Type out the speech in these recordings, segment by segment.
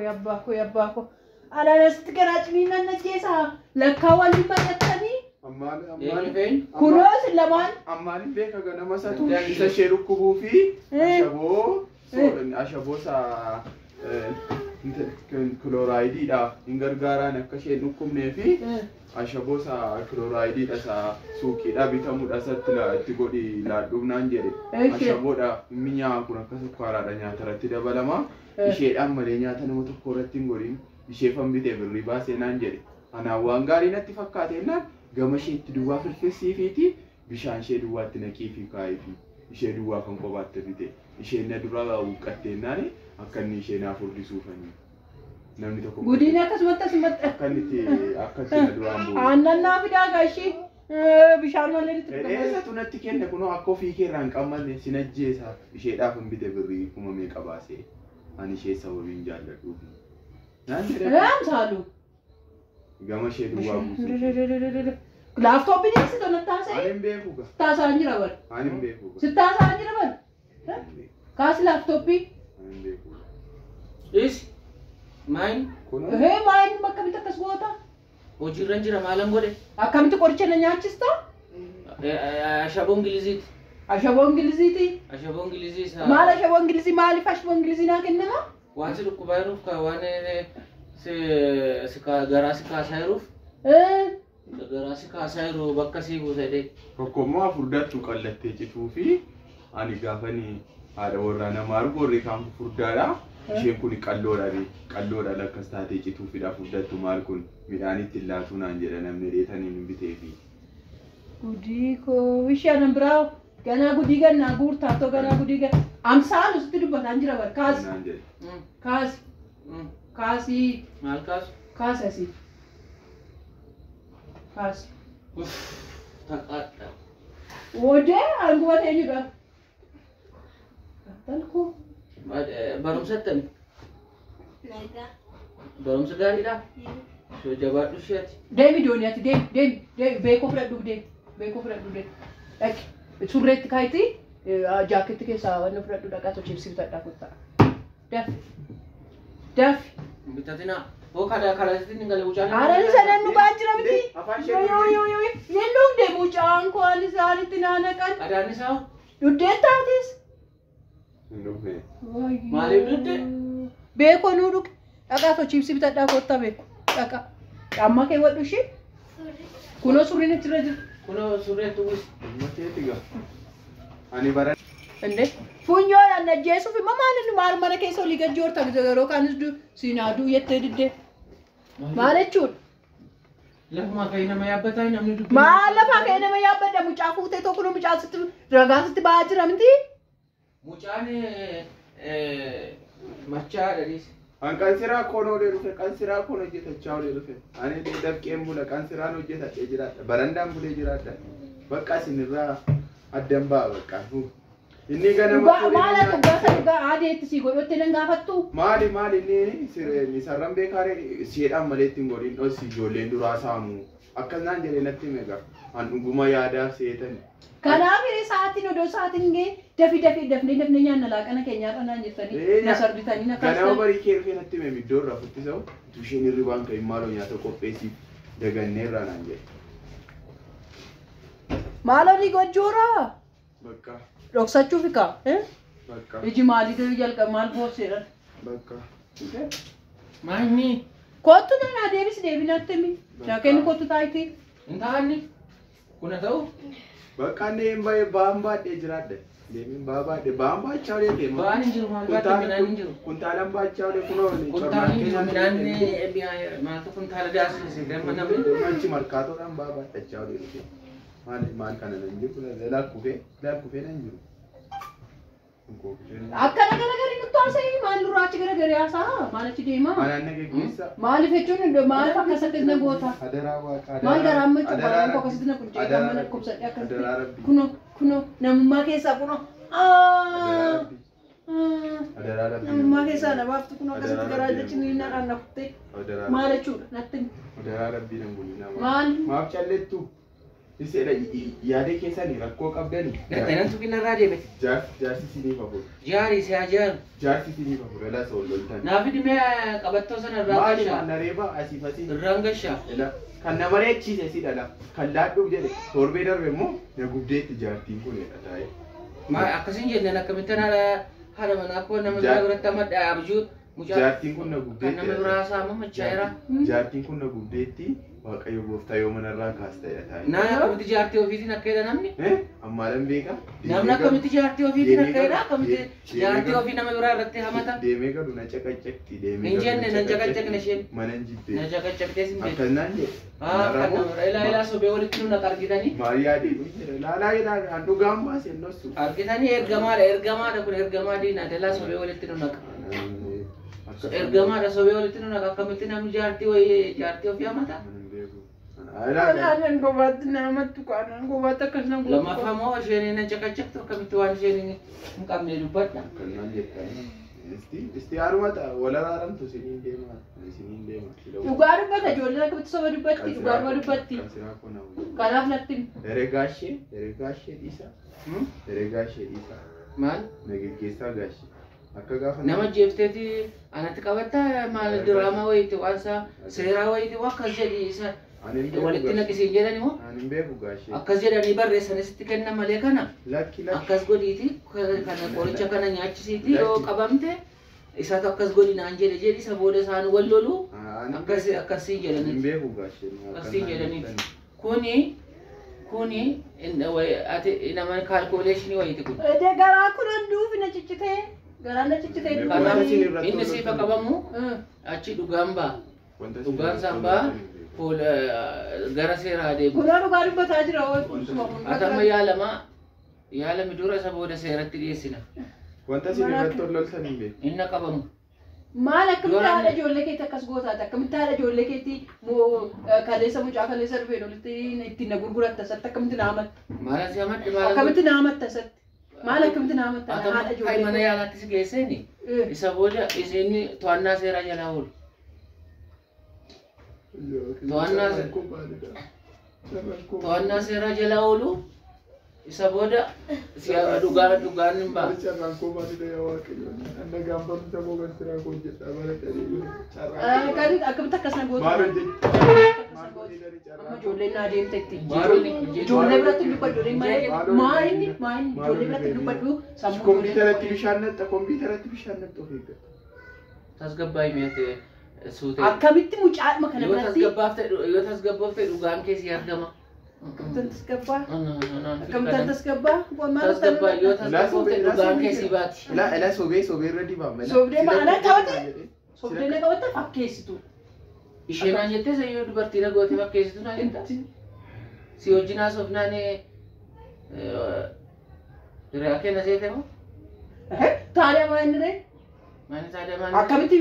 Yabbako. Ala nastigaraach mina najesa. Lakka wali maratani. Ammaan fein. Kunos lamaan. Ammaan beeka ganama satu isa sheeru kubuufi ashaboo sa chloride da ingargaaraan akka isheen dhukkubnee fi ashaboo sa chloride da sa suuqiidha bitamuudha itti godhi laadhuufnaan jedhe ashaboodha minyaa kun akka sukkaaraadha nyaatarratti dabalama isheedhaan malee nyaata nama tokko irratti hin godhin isheefan bitee birrii baasee naan jedhe anaan waan gaarii natti fakkaateenaan gama isheetti duwwaa firfirsiifiiti bishaan ishee duwwaatti naqii fi kaayii fi ishee duwwaa kan qobaatti bite isheen na dura wuqqatteenaan akka inni ishee naaf furdisuufanii namni tokko gudiin akkasumatti akkatti na duraan bu'u aannan naa fidaa gaashii bishaan malee itti eessa tunatti kenne kunoo akka ofii keerraan qabmanne sinajjeesa isheedhaaf hin bite birrii kuma meeqa baasee ani ishee sababiin jaalladhuufi naan jedhe saalu gama ishee duwwaa buusu laptop ini sih tuh tasnya. Anim beku ga. Tas anjir apa? Anim beku ga. Setas anjir apa? Kasih laptop ini. Anim beku. Is main? Hei main makam itu kas gua ta. Jiran malam gua deh. Akam itu korce nanya cis ta? Ashabong Gilizit. Ashabong Gilizit. Ashabong Gilizit. Mal Ashabong Gilizit mal Ashabong Gilizit nak kena ma? Wan sih lupa bayar ruf kawane se garasi kasai ruf. Garasi kasai ruf bakka sih gua sedih. Kokoma furdat tu kallattee cituu fi ani gaafani haadha warraa namaa argoorri kan furdaadha. Isheen kun qalloodha lakkas taatee cituu fidha furdattu maal kun midhaanitti illaatuu naan jedha namni dheetanii hin bitee fi. Gudii koo isheen biraaw ganaa gudii gannaa guurtaa too ganaa gudii ganaa amsaan usitti dubbataan jira bar kaas kaasii maal kaas kaas asii kaas taqaadha wode anguma teenyudha talko barumsa attami barumsa gaariidha soo jabaadhu isheeti deemi dooniyaati deemi beekoo fudhadhu dhaqi surreetti kaayiti jaaketti keessaa wanna fudhadhu dhaqaa too chibsii bitadhaa kuttaa dafi bitatina oo kadhasitti hin galee mucaan Aran sanan nu baajira miti yo yelloo de mucaan ko ani saanitti naanaqan adaanni saa duddee taatis Ndume. maaliif dudde beekoo nuu dhuge dhaqaa too chibsii bitadhaa kottaa beeku dhaqa amma kee wadhu ishee kunoo surriin achirra jira kunoo surreetti uwwis Mateeti ga. Ani bara. ende funyoodhaan najjeessuuf immoo maal mana keessa olii gad joorta yeroo kaanis siinaaduu yettee diddee maal jechuudha lafuma ka'ee nama yaabbataa namni dubbii maal lafaa ka'ee nama yaabbadha mucaa fuutee tokko mucaa sitti ragaasitti ba'aa jira miti mucaan machaa dhadhiis An kansiraa koon olee dhufe kansiraa koon hojjetachaa olee dhufe ani dafqeen bula kansiraan hojjetadhee jiraadha barandaan bulee jiraadha bakka isinirraa addan ba'a bakka inni ganama maal dhugaa aadeetti si godhotte nan gaafattu maali inni sarran beekaare siidhaan malee ittiin godhin dhossi ijoolleen duraa saamu akkanaan jedhee natti meeqa an dhuguma yaadaaf seetan kanaaf sa'aatiin odoo sa'aatiin gee dafnee nyaanna laaqana keenyaadha naan jettanii na sarditanii na kaastan ganama barii kee dhufee natti mee iddoo irraa futtisa'u isheen hirribaan kan maaloo nyaata qopheessiif daganneerraa naan jedhe maaloo ni gojoora bakka dhoksachuuf ika bakka iji maalii jalqaba maal boorseedha bakka maanni kottu na deebinatti mi shaakeen kottu taayiti hin taa'anni kuna ta'u bakka neen ba'aan baadhee jiraadha deemin ba'aan baachaa olee deema ba'aan hin jiru maal baatti midhaan hin jiru kuntaalan baachaa olee kunoo kuntaalan hin jiru midhaan maaltu kuntaala daasise gama namni manchi markaatoodhaan ba'aa baadhachaa olee dhufe maal kana nan jiru laakkufee nan jiru akkana garagarii nutti haasa'ii maal duraachi garagarii haasa'a maalichi deema anaan nageeggeessa maaliif jechuun maaliif akkasitti na goota adaraa waaqaa maal garaammachu baay'een koo akkasitti na qulqee gama na kubsadhe akkasitti kunoo namummaa keessaa kunoo namummaa keessaa na baaftu kunoo akkasitti garaa jechuun na dhaannakuttee maal jechuudha natti adaraa rabbii nan gulinaa maal maaf callettu Iseedha yaada keessanii rakkoo qabdanii. Gatenan tuqina irraa deebite. Jaarsi sinii fafur. Jaari si ajaaru. Jaarsi sinii fafur elaa isa walloltan. Naafi dhimee qabattoo sana irraa Maali gashaa. maanna reeba asii fasii. Irraan gashaa. Elaa kan nama reechiise si dhala. Kan laadhuuf jedhe torbee darbe immoo na gubdeetti jaartiin kun jedha taa'ee. Akkasiin jennaan akkamittan haadha manaa koo nama biraa biratti amma dhaabjuu. Jaartiin kun na gubdeetti. Kan nama biraa saama machaa'eera. Jaartiin kun na gubdeetti. Waaqayyo gooftaa yoo manarraa kaasta'edha taa'ee. Naa akkamitti jaartii ofiitiin akka jedha namni? Ammaadhaan beeka. Namni akkamitti jaartii ofiitiin akka jedha? Akkamitti jaartii ofii nama biraa irratti hamata? Deemee galu na caqacaqti. Hin jenne na caqacaqne isheen. Mana hin jibbee. Na caqacaqtee sin beeku. Akkanaan jedhe. Kan nama ilaa sobee walitti nu naqa argitanii? Maal yaadee jedhe laalaa jedhaan an dhugaan baase ennosu. Argitanii ergamaadha kun ergamaa diinaati ilaa sobee walitti nu naqa. Ergamaadha sobee walitti nu naqa akkamitti namni jaartii ofii hamata? Kanaan gobaatti namatti kanaan gobaatti akkasuma gobaatti. Lammaffaa moo isheen na caqacaqtu akkamitti waan isheen hin qabne dubbadha. Akkanaan jettaan. Isti haarumata wal araaramtu isiniin deemaa. Isiniin deemaa. Dhugaa dubbata ijoolleen akkamitti soba dubbatti dhugaa dubbatti. Kanaaf natti. Herregaa ishee dhiisa. Herregaa ishee dhiisa. Maal? Nagaggeessaa gaashee. Akka gaafa nama jeefteeti anatti qabatta maal diraamaa wayiiti waan isaa seeraa wayiiti waan akkas jedhi isa walitti naqisiin jedhani moo? Ani beeku gaashee. Akkas jedhanii barreessanis itti kennan malee kana lakki akkas godhiiti kana qoricha kana nyaachisiiti yoo qabamte isaatu akkas godhi naan jedhe isa booda isaan wal lolu akkasiin jedhanii. Ani beeku gaashee. Akkasiin jedhanii kuni ati nama kaalkuleeshinii wayiiti kun. Garaa kun handuufi na ciccitee. Garaan na ciccitee kanaaf inni siifa qabamu achi dhugaan ba'a. Dhugaan isaan ba'a gara seeraa adeemu. Kunoo dhugaa dubbataa jira Atamma yaalami dura isa booda seeratti dhiyeessina. Wanta isin irratti loltan hin beeku. Inni qabamu. Maal akkamitti haadha ijoollee keetti akkas gootaati? Akkamitti haadha ijoollee keetti kaleessa mucaa kaleessa dhufeen olitti ittiin na gurguratta asatti akkamitti na hamatta? Maal asii hamatte Akkamitti na hamatta asatti? Maal akkamitti na hamatta haadha ijoollee? Mana yaalaatti si geesseeni isa booda isin to'annaa seeraa jalaa oolu. To'annaa seeraa jalaa oolu isa booda dhugaan hin ba'a. Akkamitti akkasuma gootu? Amma ijoolleen na adeemtetti. Ijoollee biratti dubbadhu malee maayinni ijoollee biratti dubbadhu sammuu. Kompiitaratti bishaan naqxa of eeggata. Tasgabbaa'ii meete suutee. Akkamitti mucaadhuma kana biratti? Yoo tasgabbaafte dhugaan keessi argama. Akkamitti tasgabbaa? Akkamitti tasgabbaa? Tasgabbaa yoo tasgabbaafte dhugaan keessi baati. Ilaa sobee irra dibama. Sobdee maana qabate? Sobdee na qabate fakkeessitu. Isheen aan jettee sayyoo dubartii na goote fakkeessitu na jetta. Si wajjin haasofnaan hiriyaa kenna seete moo? Taaliyaa maa inni ree? Maani taaliyaa maani? Akkamitti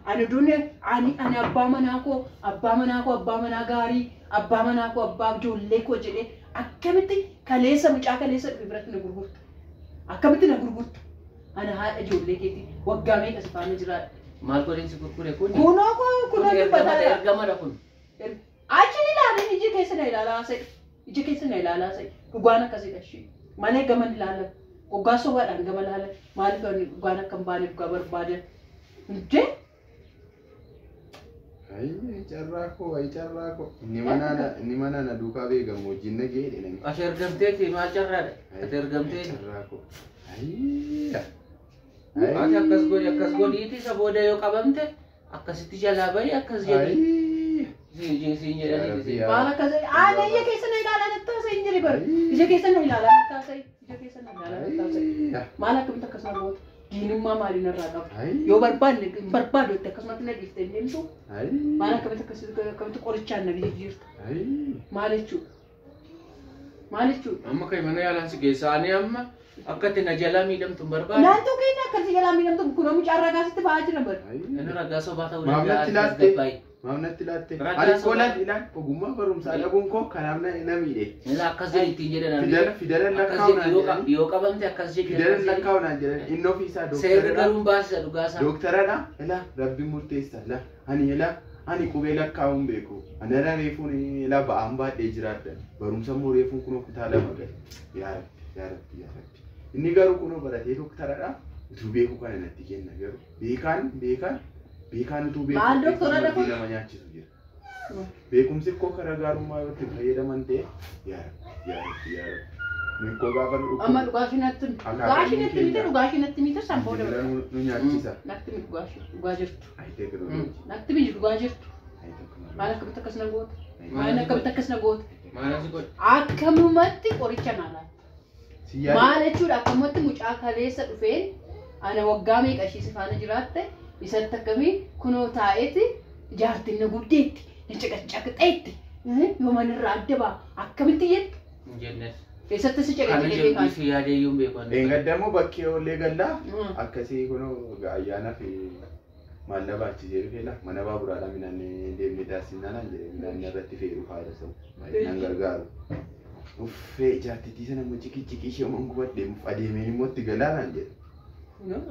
ani dunne ani abbaa manaa koo abbaa gaarii abbaa manaa koo abbaa ijoollee koo jedhee akkamitti kaleessa mucaa kaleessa dhufe biratti na gurgurta? Akkamitti na gurgurta? Ana haadha ijoollee keetii waggaa meeqa si faana jiraadha? Maal godhin si gurgure kun? Kunoo ergamadha kun. Achi ni ilaalan iji keessa na ilaalaa sa'i. Iji keessa na ilaalaa sa'i. Dhugaan akkasidha ishee. Malee gaman ilaalan. Waggaa sobaadhaan gama ilaalan. Maaliif dhugaan akka hin baane dhugaa barbaadan? Hundee? Carraa koo. Inni mana na duukaa beekamu wajjin nagee jedhani. Ati ergamteeti maal carraadha? Ati ergamteeti. Carraa koo. Ati akkas godhiiti isa booda yoo qabamte akkasitti jalaa bahi akkas jedhi. Siin jedhanii. Maal akkas jedhi? Ija keessa na ilaalan attaasa hin jiri bari. Ija keessa na ilaalan attaasa. Maal akkamitti akkasuma goota? Diinummaa maaliin irraa qaba? Yoo barbaadde akkasumatti na dhiiftee hin deemtu? Maal akkamitti qorichaan na jijjiirta? Maal jechuudha? Amma kai mana yaalaan si geessa ani amma akkatti na jalaa miidhamtu hin barbaadu. Naantuu keenya akkatti jalaa miidhamtu kunoo mucaa ragaa sitti ba'aa jira bari. Inni ragaa sobaa ta'uu Maamnatti laatte. Ani kolan ilaan ogummaa barumsaa dhabuun koo kanaaf na miidhe. Ilaa akkas jedhi ittiin jedhan. Fidalan lakkaa'unaan jedhan. Yoo qabamte akkas jedhi. Fidalan lakkaa'unaan jedhan. Inni ofiisaa seerri garuun baasisa dhugaasaa. Dooktaradha. Ilaa rabbi murteessa. Ilaa ani ilaa ani qubee lakkaa'uun beeku. Ana reefuun laba hambaa dhee jiraadha. Barumsa immoo reefuun kun kutaa lama gale. Yaa rabbi. Inni garuu kun baratee doktaraadha. Utuu beeku kana natti kenna garuu. Beekaan utuu beeku. Maal doktoradha kun? Nama nyaachisu jira. Beekumsi koo karaa gaarummaa yoo itti fayyadaman ta'e yaa rabbi. Mikko gaafa nu amma dhugaashinatti miti sanbooda nu nyaachisa. natti miti dhugaa jirtu. Ai teekinooloojii. Natti miti dhugaa jirtu. Maal akkamitti akkas na goota? Maal akkamitti akkas na goota? Maal asi godhe? Akkamumatti qoricha naalaa. Maal jechuudha akkamumatti mucaa kaleessa dhufeen ana waggaa meeqa ishii faana jiraatte isatti akkamii kunoo taa'eeti jaartiin na guddeetti na caqacaqxeetti yoo manirraa adda ba'a akkamitti jettu? Jennes. Keessatti si Kana caqacaqee jedhu si yaadeeyyuun beekan. Engaddamoo bakkee ollee gallaa akkasii kunoo ayyaana fi maalla baachisee dhufeela mana baaburaadhaa minaan deemnee taasisnaan jedhee minaan irratti fe'uu haala ta'u nan gargaaru. Uffee jaartitii sana immoo ciqii ishee uumama gubadheemuuf adeemeen immoo itti galaanaan jedhe.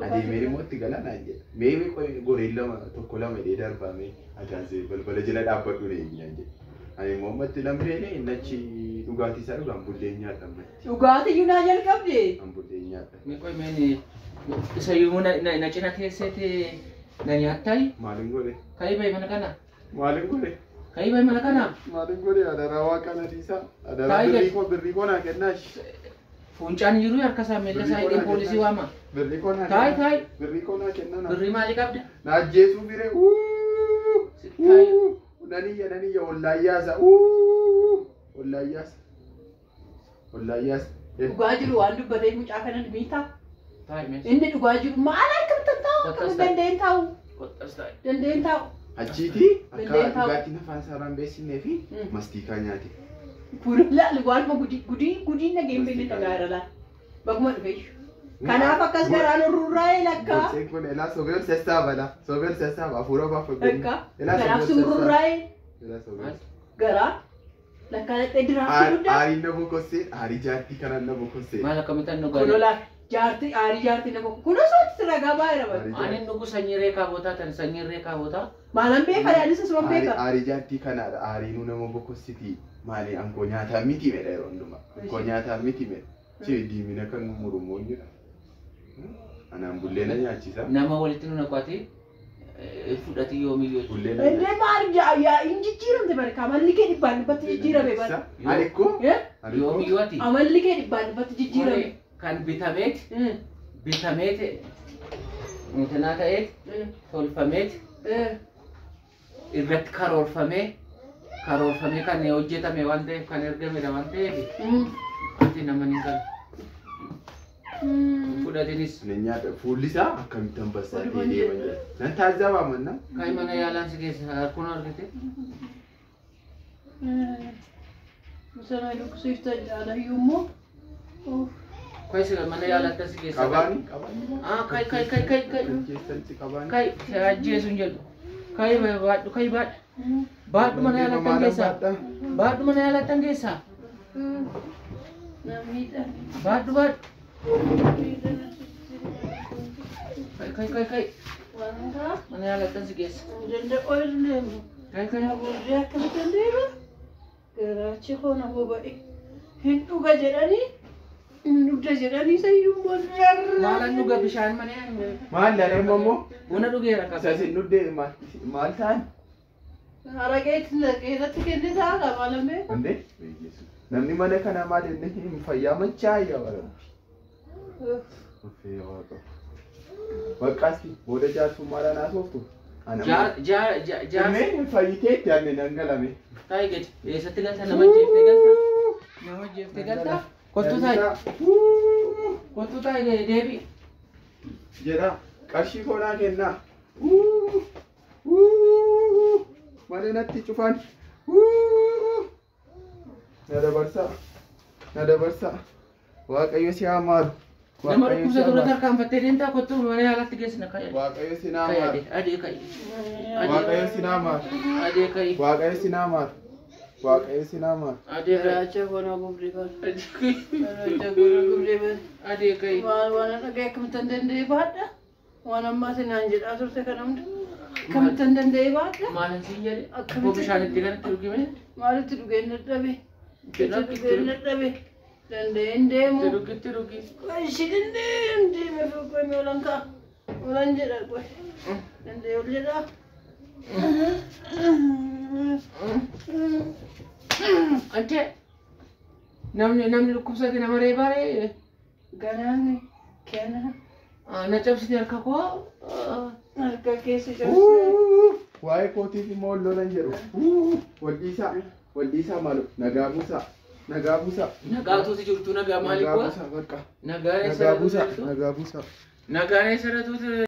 Adeemeen immoo itti galaanaan jedhe. Meebii goreen lama tokko lama hidhee darbamee ataasee balbala jala dhaabbadhu deebiinaan jedhe. Ani immoo ammatti lamreelee innachi dhugaatii isaa dhugaan bulleen nyaadha ammatti. Dhugaatii iyyuu naa jalqabde. An bulleen nyaadha. Miqoo meeni isa yommuu na cina teesseeti na nyaattai. Maaliin godhe? Ka'ii bahi mana kana. Maaliin godhe? Ka'ii bahi mana kana. Maaliin godhe adaraa waaqaan adiisaa. Adaraa birrii koo naa kennaash. Fuuncaan jiru harka isaa miila isaa hidhee poolisii waama. Birrii koo naa Taa'ii kennaa. taa'ii. Birrii koo naa kennaa. Birrii maalii qabda? Na ajjeesuu biree. Taa'ii. Naniyya wallaayyaasa. Wallaayyaasa. Dhugaa jiru waan dubbatee mucaa kana miitaa. Taa'ii meeshaa. Inni dhugaa jiru maal akkamitti taa'u? Akkamitti dandeenye taa'u? Qottas taa'ii. Dandeenye taa'u. Achiiti akka dhugaatiin afaan isaarraan beeksifnee fi mastiikaa nyaate. Kun laal waanuma gudii nageen beekne dhagaadha laal. Bakkuma dhufee. Kanaaf akkas garaan ururraa'ee lakkaa. Gorseen kun elaa sobeel sassaabala. Sobeel sassaaba hafuura baafatu. Lakkaa. Kanaaf sururraa'ee. Elaa sobeel. Garaa. Lakkaa dhaqxee diraafii guddaa. Aarii na bokossee aarii jaartii kanaan na bokossee. Maal akkamitti nu Kun galee? laal aarii jaartii na bokossee. Kun osoo ragaa baay'ee Aarii raba. Ani nugu sanyii reekaa bootaa tan sanyii reekaa bootaa. Maalan beeka yaadisa suban beeka. Aarii jaartii kanaadha. Aarii nu nama bokossiti. Maali ankoo nyaataa miti medha yeroo hundumaa. Ankoo nyaataa miti medha. Chee diimina kan murumoo jedha. Anaan bullee na nyaachisa. Nama walitti nu naqaati fudhati yoomiyyuu. Bullee na Inde maal yaa injijjiiramte barka amalli kee dhibbaan dhibbatti jijjiirame bara. Ani ko? Yoomiyyuu ati. Amalli kee dhibbaan dhibbatti jijjiirame. Kan bitameet intanaa ta'eet tolfameet irratti karoorfamee kan hojjetame waan ta'eef kan ergamedha waan ta'eef ati nama ni galu. Fudhatinis. Nyaata fuulli isaa akkamitti hambassaatee deeman jedha. Nan taajjabaa manna. Kaayi mana yaalaan si keessa kun argite. Sana dhukkisiifta jaalayyuu immoo. Kaayi mana yaalaatti si keessa. Qabaani. Kaayi. Keessatti qabaani. Kaayi ajjeesuun jedhu. Kaayi baadhu. Baadhu mana yaalaatti keessaa. Baadhu mana yaalaatti keessaa. Baadhu. Kaayi. Mana yaalaatti si keessa. Kaayi. Garaachi hoona boba'e. Hin dhuga jedhanii. Dugda jedhanii sayyuu boonjarra. Maalan dhuga bishaan mana yaala. Maal dhalema immoo? Buna dhugeera qaba. Sasin nuddee maal ta'an? Haraqeetti naqeerratti kenne ta'a maalan beeku. Hundee? Namni mana kana maal inni hin fayyamachaa yaa barabbi. Uffee waaqa. Baqqaasti booda jaarsummaadhaan haasoftu. Jaarmeen fayyitee itti aanne dhangalame. Kaayi gadi. Eessatti galta nama jeeftee galta. Nama jeeftee galta. Kottu taa'e deebi. Jedha qarshii koonaa kennaa. Mana natti cufan. Na dabarsaa. Waaqayyo si haa maaru. Nama dhukkubsatu irratti harkaanfattee deemtaa kottu mana yaalaatti geessina kaayi. Waaqayyo si naa maaru. Adee kaayi. Waaqayyo si naa maaru. Adee kaayi. Waaqayyo si naa maaru. Waaqayyo si naa maaru. Adee kaayi. Garaacha hoona gubdee bara. Adee kaayi. Waan dhagee akkamitti hin dandeenye baadha. Waan ammaa sinaan jedhaa turte kana hunda. Akkamitti hin danda'e baadha? Maalin siin jedhe? Akkoo bishaanitti kanatti dhugime? Maalitti dhugeen dadhabe? Dhugeen dadhabe? Danda'een deemu? Dhugitti dhugi. Ishi danda'een deeme fuuqee oolan kaa. Oolan jedha qoy. Danda'ee ol jedhaa. Ante namni dhukkubsate nama reebaare Ganaanni kenna. na cabsite harka koo Harka keessa cabsite. Waa'ee kootiif immoo lolan jedhu. Waldiisaa malu nagaa buusaa. Nagaa buusaa. nagaatuuti jirtu nagaa maali Nagaa koo buusaa bakka. nagaa Nagaa buusaa. Nagaa buusaa. nagaa eessaratuuti